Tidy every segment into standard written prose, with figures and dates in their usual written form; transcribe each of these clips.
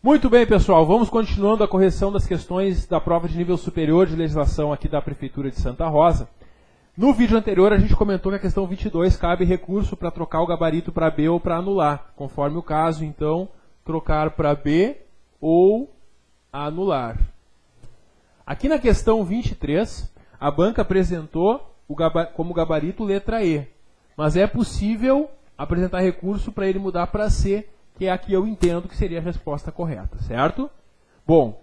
Muito bem, pessoal, vamos continuando a correção das questões da prova de nível superior de legislação aqui da Prefeitura de Santa Rosa. No vídeo anterior a gente comentou que a questão 22 cabe recurso para trocar o gabarito para B ou para anular, conforme o caso, então, trocar para B ou anular. Aqui na questão 23, a banca apresentou como gabarito letra E, mas é possível apresentar recurso para ele mudar para C, que é a que eu entendo que seria a resposta correta, certo? Bom,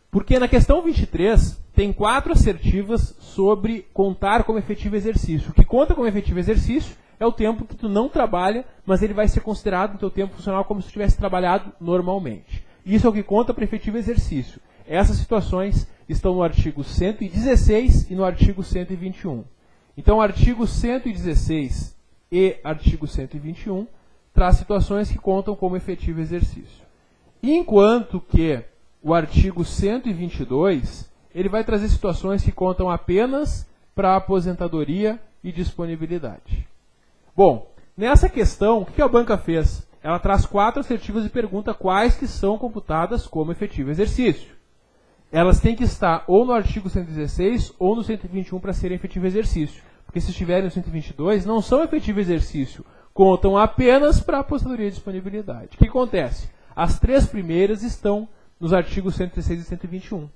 porque na questão 23 tem 4 assertivas sobre contar como efetivo exercício. O que conta como efetivo exercício é o tempo que tu não trabalha, mas ele vai ser considerado no teu tempo funcional como se tu tivesse trabalhado normalmente. Isso é o que conta para efetivo exercício. Essas situações estão no artigo 116 e no artigo 121. Então, o artigo 116 e artigo 121 traz situações que contam como efetivo exercício. Enquanto que o artigo 122, ele vai trazer situações que contam apenas para aposentadoria e disponibilidade. Bom, nessa questão, o que a banca fez? Ela traz 4 assertivas e pergunta quais que são computadas como efetivo exercício. Elas têm que estar ou no artigo 116 ou no 121 para serem efetivo exercício. Porque se estiverem no 122, não são efetivo exercício, contam apenas para aposentadoria e disponibilidade. O que acontece? As 3 primeiras estão nos artigos 116 e 121.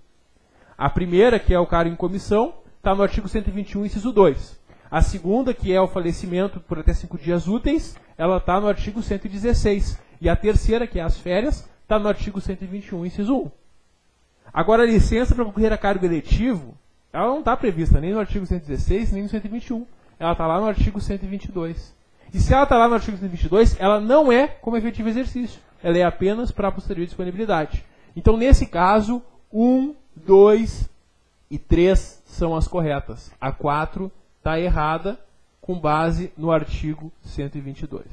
A primeira, que é o cargo em comissão, está no artigo 121, inciso 2. A segunda, que é o falecimento por até 5 dias úteis, ela está no artigo 116. E a terceira, que é as férias, está no artigo 121, inciso 1. Agora, a licença para concorrer a cargo eletivo, ela não está prevista nem no artigo 116, nem no 121. Ela está lá no artigo 122. E se ela está lá no artigo 122, ela não é como efetivo exercício. Ela é apenas para a posterior disponibilidade. Então, nesse caso, 1, 2 e 3 são as corretas. A 4 está errada com base no artigo 122.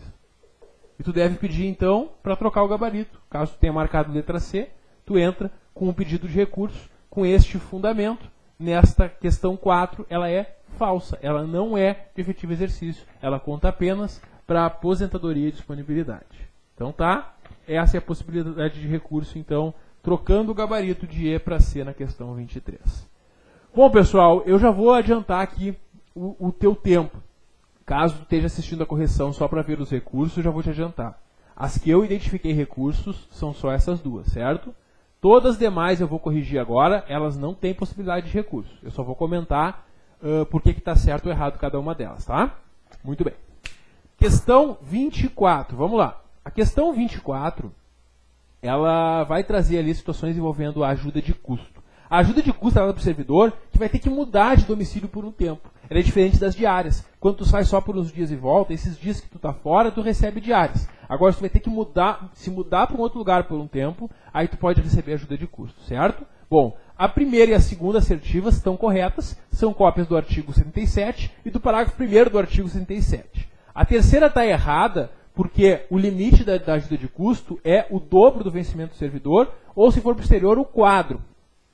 E tu deve pedir, então, para trocar o gabarito. Caso tu tenha marcado letra C, tu entra com um pedido de recurso com este fundamento. Nesta questão 4, ela é falsa. Ela não é de efetivo exercício. Ela conta apenas para aposentadoria e disponibilidade. Então, tá? Essa é a possibilidade de recurso, então, trocando o gabarito de E para C na questão 23. Bom, pessoal, eu já vou adiantar aqui o teu tempo. Caso tu esteja assistindo a correção só para ver os recursos, eu já vou te adiantar. As que eu identifiquei recursos são só essas 2, certo? Todas as demais eu vou corrigir agora, elas não têm possibilidade de recurso. Eu só vou comentar por que está certo ou errado cada uma delas, tá? Muito bem. Questão 24, vamos lá. A questão 24, ela vai trazer ali situações envolvendo a ajuda de custo. A ajuda de custo é dada para o servidor que vai ter que mudar de domicílio por um tempo. Ela é diferente das diárias. Quando tu sai só por uns dias e volta, esses dias que tu está fora, tu recebe diárias. Agora, tu vai ter que se mudar para um outro lugar por um tempo, aí tu pode receber ajuda de custo, certo? Bom, a primeira e a segunda assertivas estão corretas, são cópias do artigo 77 e do parágrafo 1º do artigo 77. A terceira está errada, porque o limite da ajuda de custo é o dobro do vencimento do servidor, ou se for posterior, o quádruplo,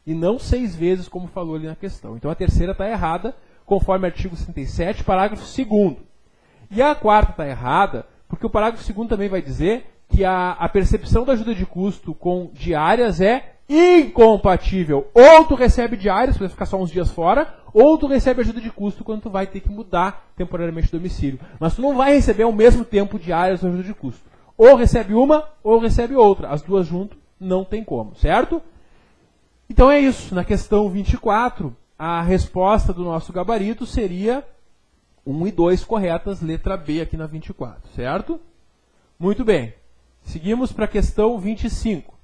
e não 6 vezes, como falou ali na questão. Então a terceira está errada, conforme o artigo 77, parágrafo 2º. E a quarta está errada, porque o parágrafo 2º também vai dizer que a percepção da ajuda de custo com diárias é incompatível. Ou tu recebe diárias, para ficar só uns dias fora, ou tu recebe ajuda de custo quando tu vai ter que mudar temporariamente de domicílio. Mas tu não vai receber ao mesmo tempo diárias ou ajuda de custo. Ou recebe uma, ou recebe outra. As duas juntas não tem como, certo? Então é isso. Na questão 24, a resposta do nosso gabarito seria 1 e 2 corretas, letra B aqui na 24, certo? Muito bem. Seguimos para a questão 25.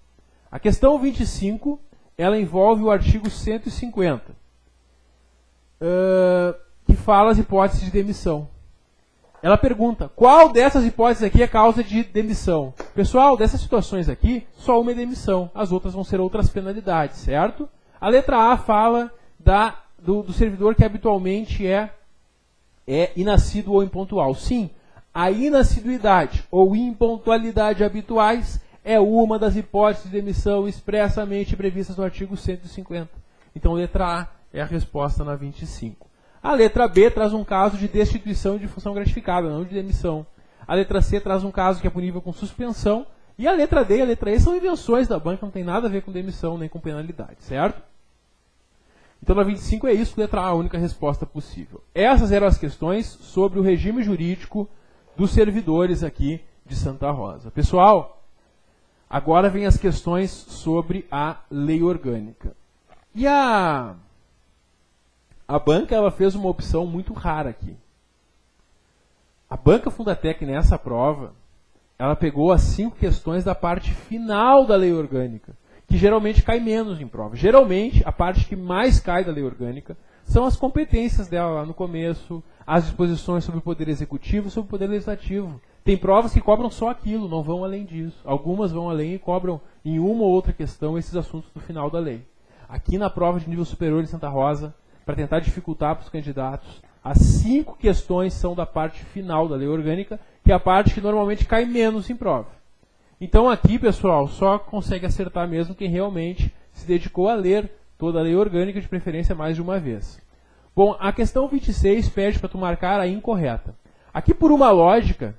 A questão 25, ela envolve o artigo 150, que fala as hipóteses de demissão. Ela pergunta, qual dessas hipóteses aqui é causa de demissão? Pessoal, dessas situações aqui, só uma é demissão. As outras vão ser outras penalidades, certo? A letra A fala do servidor que habitualmente é inascido ou impontual. Sim, a inassiduidade ou impontualidade habituais é uma das hipóteses de demissão expressamente previstas no artigo 150. Então, letra A é a resposta na 25. A letra B traz um caso de destituição de função gratificada, não de demissão. A letra C traz um caso que é punível com suspensão. E a letra D e a letra E são invenções da banca, não tem nada a ver com demissão nem com penalidade, certo? Então, na 25 é isso, letra A, a única resposta possível. Essas eram as questões sobre o regime jurídico dos servidores aqui de Santa Rosa. Pessoal, agora vem as questões sobre a lei orgânica. E a banca ela fez uma opção muito rara aqui. A banca Fundatec, nessa prova, ela pegou as 5 questões da parte final da lei orgânica, que geralmente cai menos em prova. Geralmente, a parte que mais cai da lei orgânica são as competências dela lá no começo, as disposições sobre o poder executivo e sobre o poder legislativo. Tem provas que cobram só aquilo, não vão além disso. Algumas vão além e cobram em uma ou outra questão esses assuntos do final da lei. Aqui na prova de nível superior de Santa Rosa, para tentar dificultar para os candidatos, as 5 questões são da parte final da lei orgânica, que é a parte que normalmente cai menos em prova. Então aqui, pessoal, só consegue acertar mesmo quem realmente se dedicou a ler toda a lei orgânica, de preferência mais de uma vez. Bom, a questão 26 pede para tu marcar a incorreta. Aqui, por uma lógica,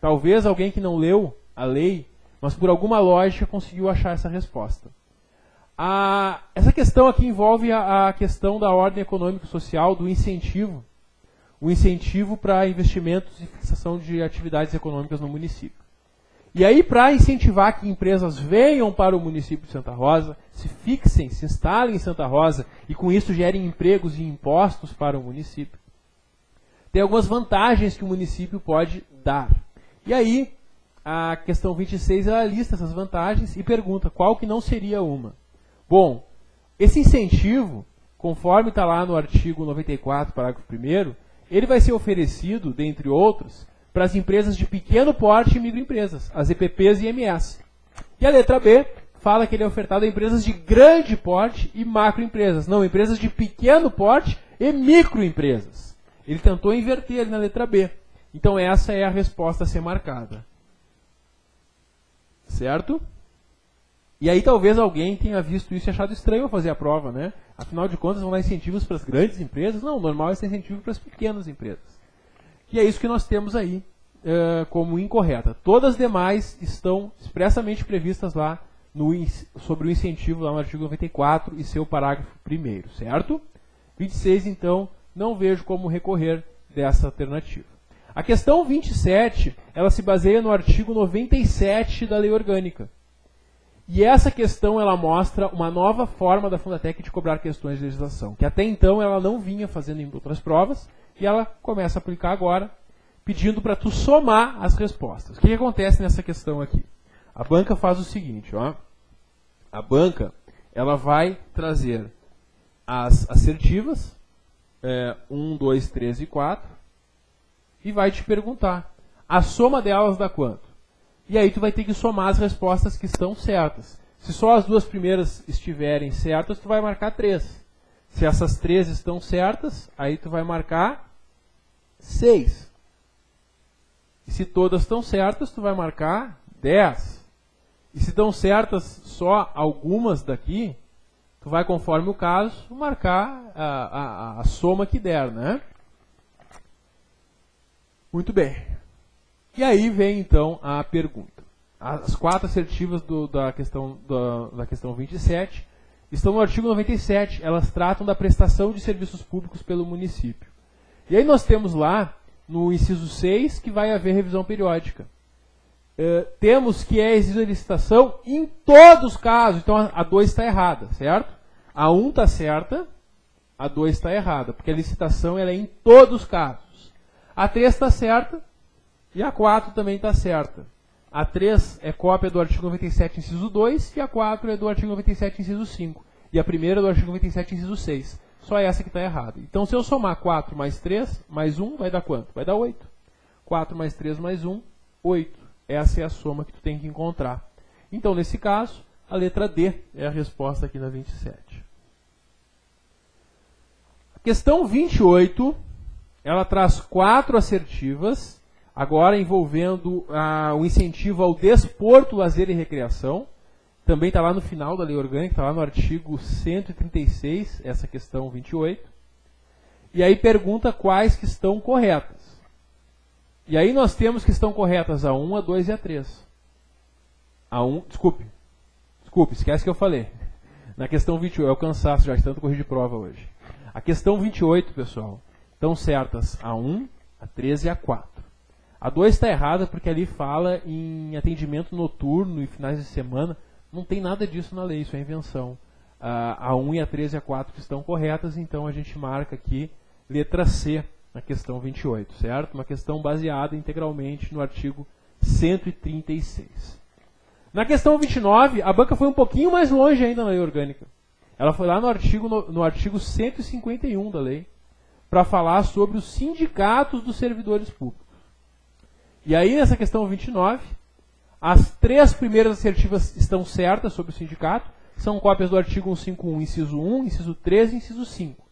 talvez alguém que não leu a lei, mas por alguma lógica conseguiu achar essa resposta. Essa questão aqui envolve a questão da ordem econômico-social, do incentivo. O incentivo para investimentos e fixação de atividades econômicas no município. E aí, para incentivar que empresas venham para o município de Santa Rosa, se fixem, se instalem em Santa Rosa e com isso gerem empregos e impostos para o município, tem algumas vantagens que o município pode dar. E aí, a questão 26 ela lista essas vantagens e pergunta qual que não seria uma. Bom, esse incentivo, conforme está lá no artigo 94, parágrafo 1º, ele vai ser oferecido, dentre outros, para as empresas de pequeno porte e microempresas, as EPPs e MS. E a letra B fala que ele é ofertado a empresas de grande porte e macroempresas. Não, empresas de pequeno porte e microempresas. Ele tentou inverter ali na letra B. Então essa é a resposta a ser marcada. Certo? E aí talvez alguém tenha visto isso e achado estranho ao fazer a prova, né? Afinal de contas, vão dar incentivos para as grandes empresas? Não, o normal é ser incentivo para as pequenas empresas. E é isso que nós temos aí como incorreta. Todas as demais estão expressamente previstas lá sobre o incentivo, lá no artigo 94 e seu parágrafo 1º, certo? 26, então, não vejo como recorrer dessa alternativa. A questão 27, ela se baseia no artigo 97 da Lei Orgânica. E essa questão ela mostra uma nova forma da Fundatec de cobrar questões de legislação, que até então ela não vinha fazendo em outras provas, e ela começa a aplicar agora, pedindo para tu somar as respostas. O que acontece nessa questão aqui? A banca faz o seguinte, ó. A banca ela vai trazer as assertivas, 1, 2, 3 e 4, e vai te perguntar, a soma delas dá quanto? E aí tu vai ter que somar as respostas que estão certas. Se só as 2 primeiras estiverem certas, tu vai marcar 3. Se essas 3 estão certas, aí tu vai marcar 6. E se todas estão certas, tu vai marcar 10. E se estão certas só algumas daqui, tu vai, conforme o caso, marcar a soma que der, né? Muito bem. E aí vem, então, a pergunta. As 4 assertivas da questão 27 estão no artigo 97. Elas tratam da prestação de serviços públicos pelo município. E aí nós temos lá, no inciso 6, que vai haver revisão periódica. Temos que é exigida licitação em todos os casos. Então a 2 está errada, certo? A 1 está certa, a 2 está errada, porque a licitação ela é em todos os casos. A 3 está certa e a 4 também está certa. A 3 é cópia do artigo 97, inciso 2, e a 4 é do artigo 97, inciso 5. E a primeira é do artigo 97, inciso 6. Só essa que está errada. Então, se eu somar 4 mais 3, mais 1, vai dar quanto? Vai dar 8. 4 mais 3 mais 1, 8. Essa é a soma que tu tem que encontrar. Então, nesse caso, a letra D é a resposta aqui na 27. A questão 28, ela traz 4 assertivas, agora envolvendo o incentivo ao desporto, lazer e recreação. Também está lá no final da Lei Orgânica, está lá no artigo 136, essa questão 28. E aí pergunta quais que estão corretas. E aí nós temos que estão corretas a 1, a 2 e a 3. A1, desculpe, esquece que eu falei. Na questão 28, é o cansaço já de tanto corrigir de prova hoje. A questão 28, pessoal, estão certas a 1, a 13 e a 4. A 2 está errada porque ali fala em atendimento noturno e finais de semana. Não tem nada disso na lei, isso é invenção. A 1 e a 13 e a 4 que estão corretas, então a gente marca aqui letra C na questão 28, certo? Uma questão baseada integralmente no artigo 136. Na questão 29, a banca foi um pouquinho mais longe ainda na lei orgânica. Ela foi lá no artigo 151 da lei, para falar sobre os sindicatos dos servidores públicos. E aí, nessa questão 29, as 3 primeiras assertivas estão certas sobre o sindicato, são cópias do artigo 151, inciso 1, inciso 3 e inciso 5.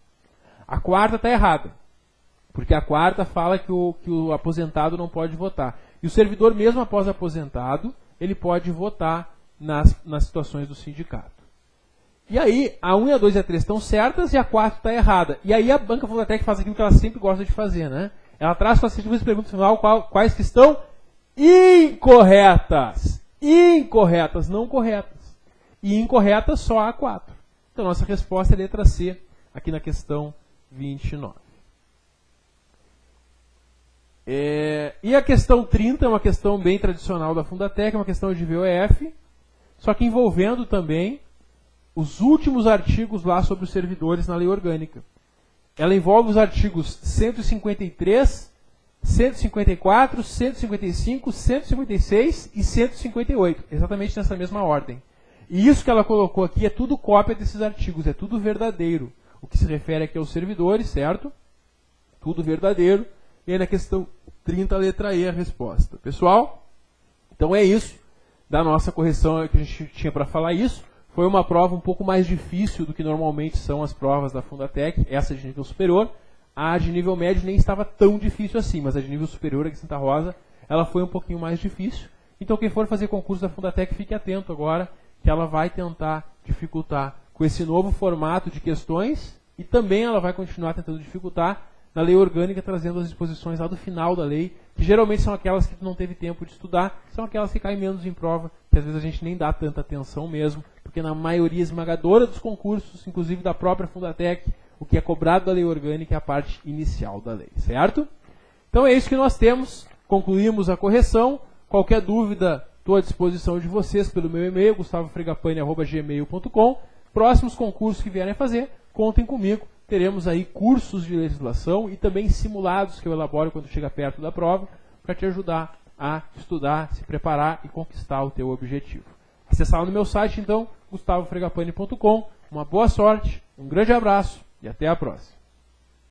A 4ª está errada, porque a 4ª fala que o aposentado não pode votar. E o servidor, mesmo após aposentado, ele pode votar nas situações do sindicato. E aí, a 1, a 2 e a 3 estão certas e a 4 está errada. E aí a banca Fundatec faz aquilo que ela sempre gosta de fazer, né? Ela traz para as assertivas e pergunta no final quais que estão incorretas. Incorretas, não corretas. E incorretas só a 4. Então, nossa resposta é a letra C, aqui na questão 29. E a questão 30 é uma questão bem tradicional da Fundatec, é uma questão de VOF, só que envolvendo também os últimos artigos lá sobre os servidores na lei orgânica. Ela envolve os artigos 153, 154, 155, 156 e 158, exatamente nessa mesma ordem. E isso que ela colocou aqui é tudo cópia desses artigos, é tudo verdadeiro. O que se refere aqui aos servidores, certo? Tudo verdadeiro. E aí na questão 30, letra E, a resposta. Pessoal, então é isso da nossa correção que a gente tinha para falar isso. Foi uma prova um pouco mais difícil do que normalmente são as provas da Fundatec, essa de nível superior. A de nível médio nem estava tão difícil assim, mas a de nível superior, aqui em Santa Rosa, ela foi um pouquinho mais difícil. Então quem for fazer concurso da Fundatec, fique atento agora, que ela vai tentar dificultar com esse novo formato de questões e também ela vai continuar tentando dificultar na lei orgânica, trazendo as disposições lá do final da lei, que geralmente são aquelas que tu não teve tempo de estudar, são aquelas que caem menos em prova, que às vezes a gente nem dá tanta atenção mesmo, porque na maioria esmagadora dos concursos, inclusive da própria Fundatec, o que é cobrado da lei orgânica é a parte inicial da lei, certo? Então é isso que nós temos, concluímos a correção. Qualquer dúvida, estou à disposição de vocês pelo meu e-mail, gustavofregapane@gmail.com. Próximos concursos que vierem a fazer, contem comigo. Teremos aí cursos de legislação e também simulados que eu elaboro quando chega perto da prova, para te ajudar a estudar, se preparar e conquistar o teu objetivo. Acesse lá no meu site, então, gustavofregapane.com. Uma boa sorte, um grande abraço e até a próxima.